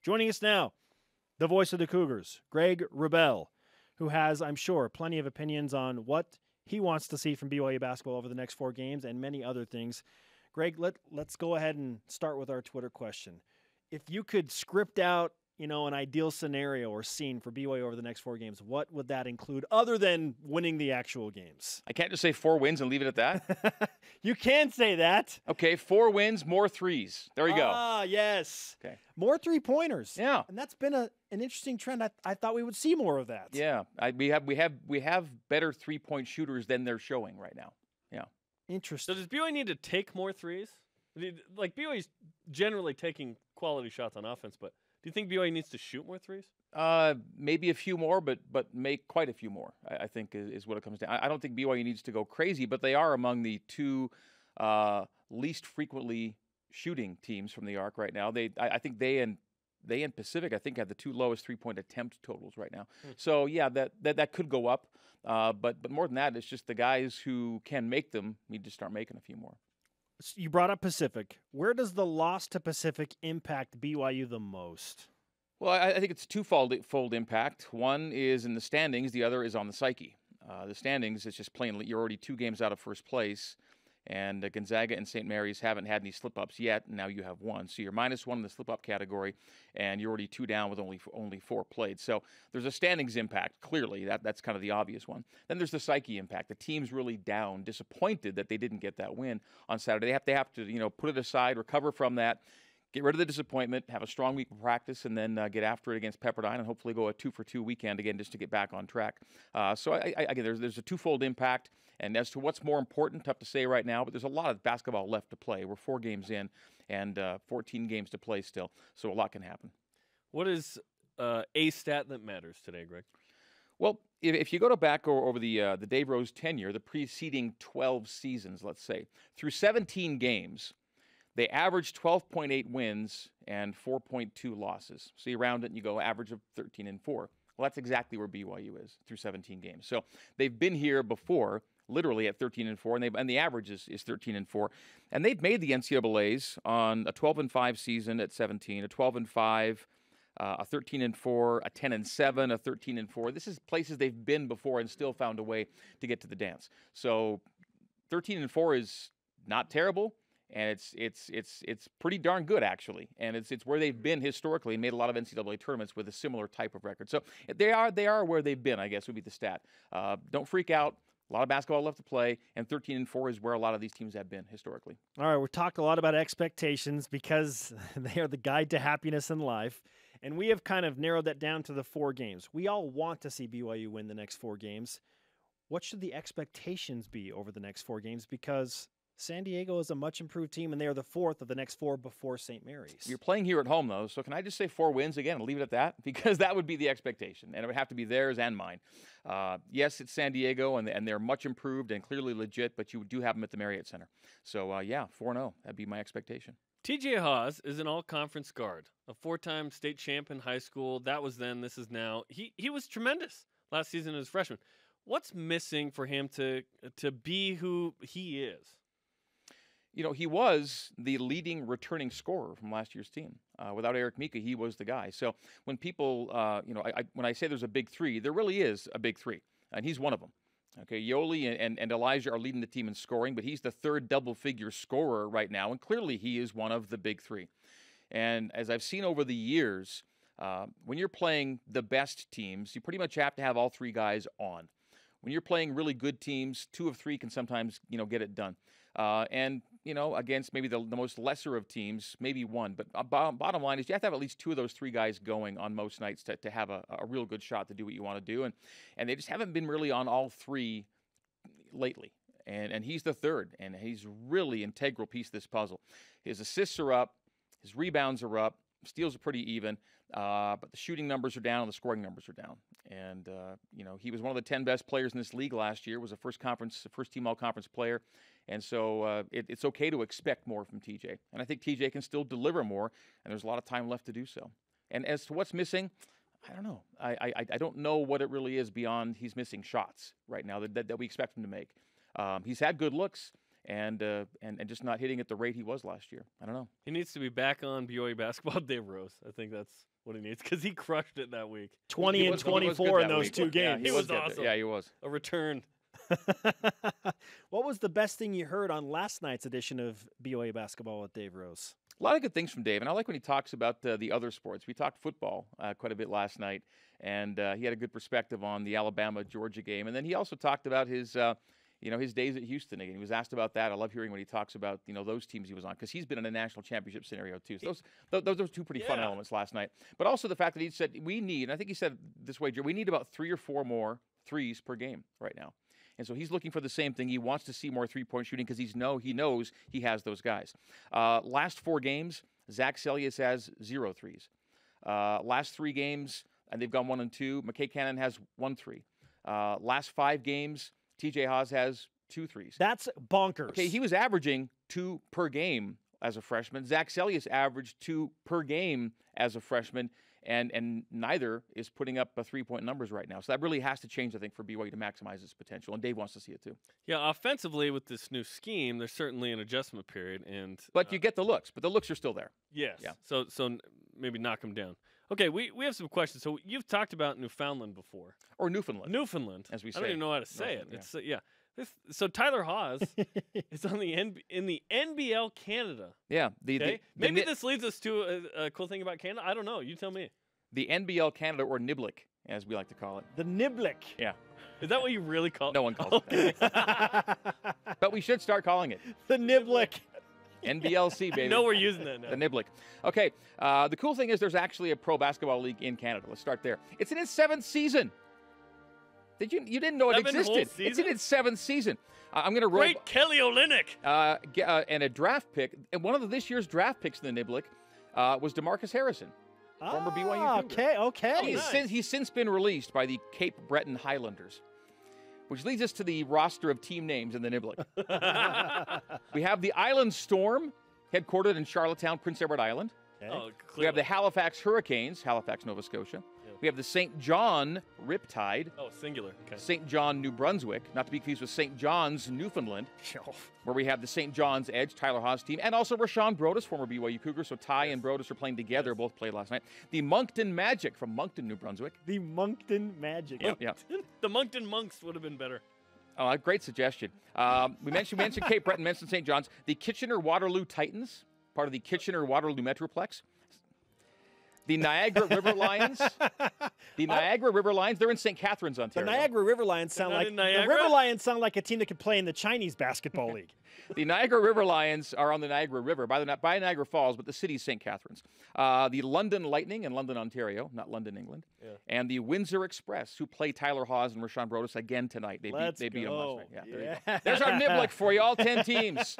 Joining us now, the voice of the Cougars, Greg Wrubell, who has, I'm sure, plenty of opinions on what he wants to see from BYU basketball over the next 4 games and many other things. Greg, let's go ahead and start with our Twitter question. If you could script out, an ideal scenario or scene for BYU over the next 4 games, what would that include other than winning the actual games? I can't just say 4 wins and leave it at that. You can say that. Okay, 4 wins, more threes. There you go. Ah, yes. Okay. More 3-pointers. Yeah. And that's been an interesting trend. I thought we would see more of that. Yeah. We have better 3-point shooters than they're showing right now. Yeah. Interesting. So does BYU need to take more threes? Like BYU's generally taking quality shots on offense, but do you think BYU needs to shoot more threes? Maybe a few more, but make quite a few more, I think is what it comes down. I don't think BYU needs to go crazy, but they are among the 2 least frequently shooting teams from the arc right now. I think they and Pacific, I think, have the 2 lowest 3-point attempt totals right now. So yeah, that could go up, but more than that, it's just the guys who can make them need to start making a few more. You brought up Pacific. Where does the loss to Pacific impact BYU the most? Well, I think it's twofold impact. One is in the standings. The other is on the psyche. The standings, it's just plain you're already 2 games out of first place, and Gonzaga and St. Mary's haven't had any slip-ups yet. Now you have 1. So you're -1 in the slip-up category, and you're already 2 down with only 4 played. So there's a standings impact, clearly. That's kind of the obvious one. Then there's the psyche impact. The team's really down, disappointed that they didn't get that win on Saturday. They have to put it aside, recover from that, get rid of the disappointment, have a strong week of practice, and then get after it against Pepperdine and hopefully go a 2-for-2 weekend again just to get back on track. So again, there's a twofold impact. And as to what's more important, tough to say right now, but there's a lot of basketball left to play. We're 4 games in and 14 games to play still, so a lot can happen. What is a stat that matters today, Greg? Well, if you go back over the Dave Rose tenure, the preceding 12 seasons, let's say, through 17 games, they averaged 12.8 wins and 4.2 losses. So you round it and you go average of 13-4. Well, that's exactly where BYU is through 17 games. So they've been here before, literally at 13-4, and the average is 13-4, and they've made the NCAA's on a 12-5 season at 17, a 12-5, a 13-4, a 10-7, a 13-4. This is places they've been before and still found a way to get to the dance. So 13-4 is not terrible, and it's pretty darn good actually, and it's where they've been historically and made a lot of NCAA tournaments with a similar type of record. So they are where they've been, I guess would be the stat. Don't freak out. A lot of basketball left to play, and 13-4 is where a lot of these teams have been historically. All right, we're talking a lot about expectations because they are the guide to happiness in life, and we have kind of narrowed that down to the 4 games. We all want to see BYU win the next 4 games. What should the expectations be over the next 4 games? Because San Diego is a much improved team, and they are the 4th of the next 4 before St. Mary's. You're playing here at home, though, so can I just say 4 wins again and leave it at that? Because that would be the expectation, and it would have to be theirs and mine. Yes, it's San Diego, and they're much improved and clearly legit, but you do have them at the Marriott Center. So, yeah, 4-0. That'd be my expectation. TJ Haws is an all-conference guard, a 4-time state champ in high school. That was then, this is now. He was tremendous last season as a freshman. What's missing for him to be who he is? He was the leading returning scorer from last year's team. Without Eric Mika, he was the guy. So when people, when I say there's a big 3, there really is a big 3, and he's one of them. Okay, Yoli and Elijah are leading the team in scoring, but he's the 3rd double-figure scorer right now, and clearly he is one of the big 3. And as I've seen over the years, when you're playing the best teams, you pretty much have to have all 3 guys on. When you're playing really good teams, 2 of 3 can sometimes, get it done. And against maybe the most lesser of teams, maybe 1. But bottom line is you have to have at least 2 of those 3 guys going on most nights to have a real good shot to do what you want to do. And they just haven't been really on all 3 lately. And he's the 3rd, and he's really integral piece of this puzzle. His assists are up, his rebounds are up, steals are pretty even, but the shooting numbers are down and the scoring numbers are down. And, he was one of the 10 best players in this league last year, was a first-team all-conference player. And so it's okay to expect more from TJ. And I think TJ can still deliver more, and there's a lot of time left to do so. And as to what's missing, I don't know. I don't know what it really is beyond he's missing shots right now that we expect him to make. He's had good looks, and just not hitting at the rate he was last year. I don't know. He needs to be back on BYU basketball. Dave Rose. I think that's what he needs because he crushed it that week. 20 and 24 in those 2 games. He was awesome. Yeah, he was. A return. What was the best thing you heard on last night's edition of BYU Basketball with Dave Rose? A lot of good things from Dave, and I like when he talks about the other sports. We talked football quite a bit last night, and he had a good perspective on the Alabama-Georgia game. And then he also talked about his his days at Houston. And he was asked about that. I love hearing when he talks about those teams he was on because he's been in a national championship scenario too. So those are 2 pretty fun elements last night. But also the fact that he said we need, and I think he said it this way, we need about 3 or 4 more threes per game right now. And so he's looking for the same thing. He wants to see more three-point shooting because he knows he has those guys. Last 4 games, Zach Sellius has 0 threes. Last 3 games, and they've gone 1 and 2. McKay Cannon has 1 3. Last 5 games, TJ Haws has 2 threes. That's bonkers. Okay, he was averaging 2 per game as a freshman. Zach Sellius averaged 2 per game as a freshman. And neither is putting up 3-point numbers right now. So that really has to change, I think, for BYU to maximize its potential. And Dave wants to see it too. Yeah, offensively with this new scheme, there's certainly an adjustment period. But you get the looks. But the looks are still there. Yes. Yeah. So maybe knock them down. Okay, we have some questions. So you've talked about Newfoundland before. Or Newfoundland. Newfoundland. As we say. I don't even know how to say it. Newfoundland, It's so Tyler Haws is on in the NBL Canada. Yeah. Maybe this leads us to a cool thing about Canada. I don't know. You tell me. The NBL Canada, or Niblick, as we like to call it. The Niblick. Yeah. Is that what you really call it? No one calls it that. But we should start calling it. The Niblick. NBLC, baby. No, we're using that now. The Niblick. Okay. The cool thing is there's actually a pro basketball league in Canada. Let's start there. It's in its 7th season. You didn't know it 7 existed. whole It's in seasons? its 7th season. I'm going to roll. Great Kelly Olynyk. And a draft pick. And one of this year's draft picks in the Niblick was DeMarcus Harrison. Former BYU Cougar. Okay. He's since been released by the Cape Breton Highlanders, which leads us to the roster of team names in the Niblick. We have the Island Storm, headquartered in Charlottetown, Prince Edward Island. Okay. Oh, We have the Halifax Hurricanes, Halifax, Nova Scotia. Yep. We have the St. John Riptide, Oh, singular. Okay. St. John, New Brunswick, not to be confused with St. John's, Newfoundland, where we have the St. John's Edge, Tyler Haws team, and also Rashawn Brodus, former BYU Cougar. So Ty and Brodus are playing together. Both played last night. The Moncton Magic from Moncton, New Brunswick. The Moncton Magic. Yeah. The Moncton Monks would have been better. Oh, great suggestion. We mentioned Cape Breton, mentioned St. John's. The Kitchener-Waterloo Titans, part of the Kitchener-Waterloo Metroplex. The Niagara River Lions. The Niagara River Lions. They're in St. Catharines, The Ontario. Niagara River Lions sound not like in Niagara? the River Lions sound like a team that could play in the Chinese basketball league. The Niagara River Lions are on the Niagara River by Niagara Falls, but the city's St. Catharines. The London Lightning in London, Ontario, not London, England. Yeah. And the Windsor Express, who play Tyler Haws and Rashawn Brodus again tonight. They beat them last night. Yeah, there you go. There's our Niblick for you, all 10 teams.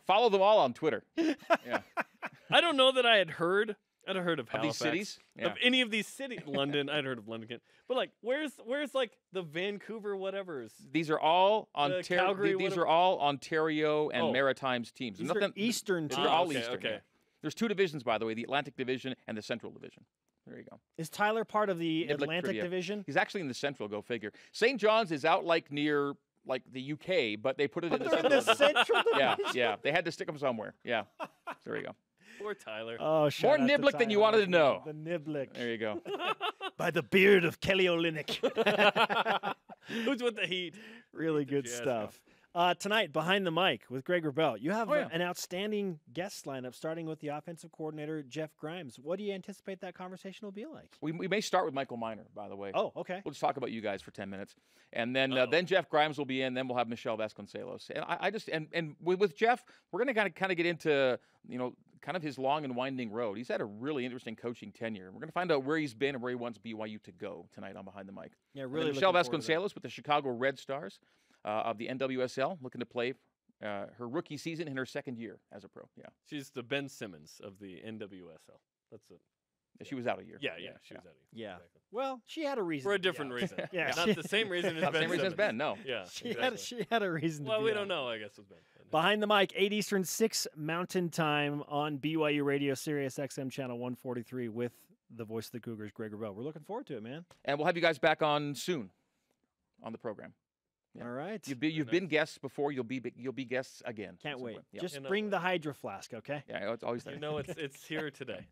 Follow them all on Twitter. Yeah. I don't know that I had heard. I'd have heard of Of Halifax. these cities? Yeah. Of any of these cities. London. I'd heard of London. But like, where's like the Vancouver whatever's? These are all Ontario. Calgary, These are all Ontario and Maritimes teams. These are Eastern They're teams. all okay, Eastern. okay. Yeah. There's 2 divisions, by the way: the Atlantic Division and the Central Division. There you go. Is Tyler part of the Niblick Atlantic trivia. Division? He's actually in the Central. Go figure. St. John's is out near the UK, but they put it in the They're in Central. the Central Division. Yeah. They had to stick them somewhere. Yeah. There you go. Poor Tyler. Oh, shout More out to Niblick than you Tyler. wanted to know. The Niblick. There you go. By the beard of Kelly Olynyk. Who's with the Heat? Really good Jazz stuff. Tonight, Behind the Mic with Greg Wrubell. You have Oh, yeah. an outstanding guest lineup, starting with the offensive coordinator, Jeff Grimes. What do you anticipate that conversation will be like? We may start with Michael Miner, by the way. Oh, okay. We'll just talk about you guys for 10 minutes. And then Jeff Grimes will be in. Then we'll have Michelle Vasconcelos. And I just with Jeff, we're going to kind of get into, kind of his long and winding road. He's had a really interesting coaching tenure. We're going to find out where he's been and where he wants BYU to go tonight on Behind the Mic. Yeah, And really. then Michelle looking forward to that. Vasconcelos with the Chicago Red Stars of the NWSL, looking to play her rookie season in her 2nd year as a pro. Yeah. She's the Ben Simmons of the NWSL. That's it. She was out a year. Yeah, she was out of here. Yeah. Exactly. Well, she had a reason. For a to be different out. reason. Yeah, Not she- the same reason as Not the Ben same reason as Simmons. Ben, no. Yeah. She had a reason Well, to we be don't out. know, I guess, with Ben. Behind the Mic, 8 Eastern, 6 Mountain Time on BYU Radio, Sirius XM Channel 143 with the voice of the Cougars, Greg Wrubell. We're looking forward to it, man. And we'll have you guys back on soon on the program. Yeah. All right. You've been guests before. You'll be guests again. Can't at some wait. point. Yeah. Just You know- bring the Hydro Flask, okay? Yeah, it's always there. You know, it's here today.